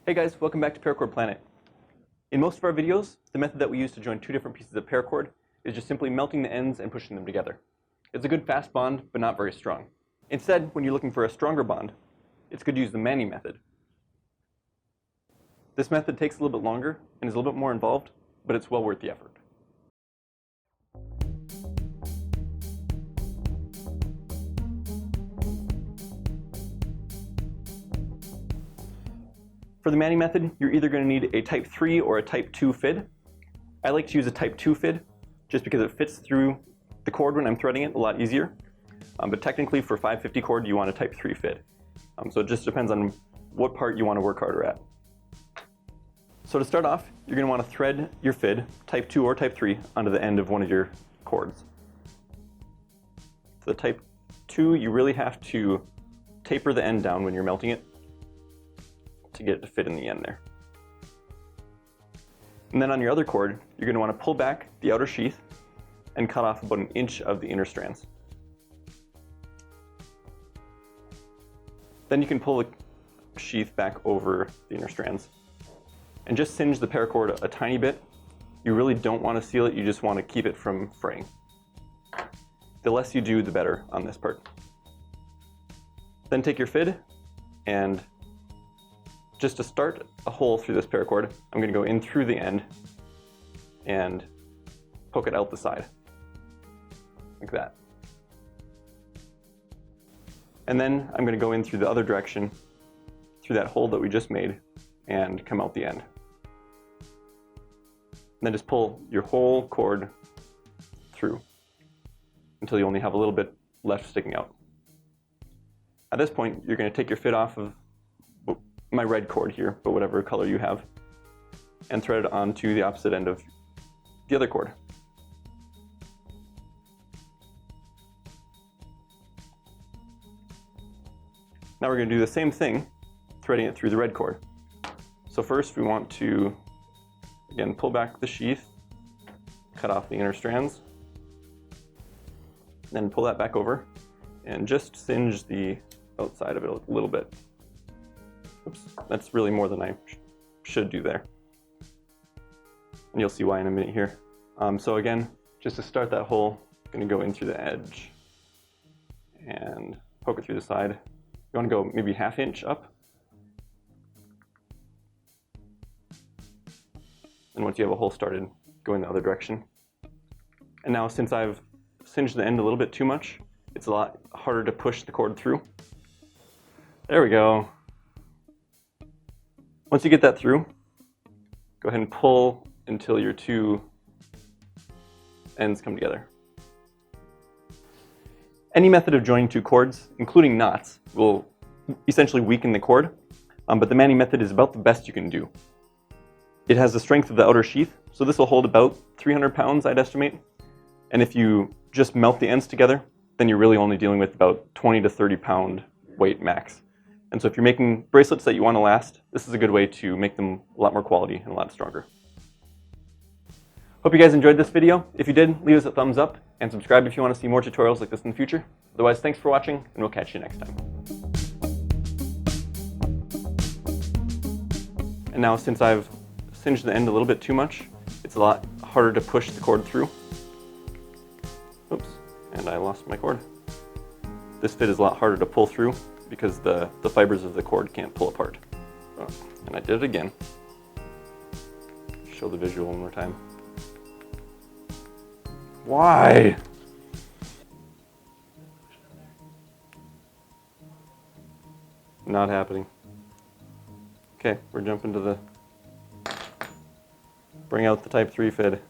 Hey guys, welcome back to Paracord Planet. In most of our videos, the method that we use to join two different pieces of paracord is just simply melting the ends and pushing them together. It's a good fast bond, but not very strong. Instead, when you're looking for a stronger bond, it's good to use the Manny method. This method takes a little bit longer and is a little bit more involved, but it's well worth the effort. For the Manny method, you're either going to need a type 3 or a type 2 FID. I like to use a type 2 FID just because it fits through the cord when I'm threading it a lot easier. But technically for 550 cord, you want a type 3 FID. So it just depends on what part you want to work harder at. So to start off, you're going to want to thread your FID, type 2 or type 3, onto the end of one of your cords. For the type 2, you really have to taper the end down when you're melting it to get it to fit in the end there. And then on your other cord, you're going to want to pull back the outer sheath and cut off about 1 inch of the inner strands. Then you can pull the sheath back over the inner strands and just singe the paracord a tiny bit. You really don't want to seal it, you just want to keep it from fraying. The less you do, the better on this part. Then take your FID and just to start a hole through this paracord, I'm going to go in through the end and poke it out the side, like that. And then I'm going to go in through the other direction, through that hole that we just made, and come out the end. And then just pull your whole cord through until you only have a little bit left sticking out. At this point, you're going to take your FID off of my red cord here, but whatever color you have, and thread it onto the opposite end of the other cord. Now we're going to do the same thing, threading it through the red cord. So first we want to, again, pull back the sheath, cut off the inner strands, then pull that back over, and just singe the outside of it a little bit. Oops, that's really more than I should do there. And you'll see why in a minute here. So again, just to start that hole, I'm going to go in through the edge and poke it through the side. You want to go maybe 1/2 inch up. And once you have a hole started, go in the other direction. And now since I've singed the end a little bit too much, it's a lot harder to push the cord through. There we go. Once you get that through, go ahead and pull until your two ends come together. Any method of joining two cords, including knots, will essentially weaken the cord, but the Manny method is about the best you can do. It has the strength of the outer sheath, so this will hold about 300 pounds, I'd estimate. And if you just melt the ends together, then you're really only dealing with about 20 to 30 pound weight max. And so if you're making bracelets that you want to last, this is a good way to make them a lot more quality and a lot stronger. Hope you guys enjoyed this video. If you did, leave us a thumbs up and subscribe if you want to see more tutorials like this in the future. Otherwise, thanks for watching, and we'll catch you next time. And now since I've singed the end a little bit too much, it's a lot harder to push the cord through. Oops, and I lost my cord. This FID is a lot harder to pull through because the fibers of the cord can't pull apart. Oh, and I did it again. Show the visual one more time. Why? Not happening. Okay, we're jumping to the, bring out the type 3 FID.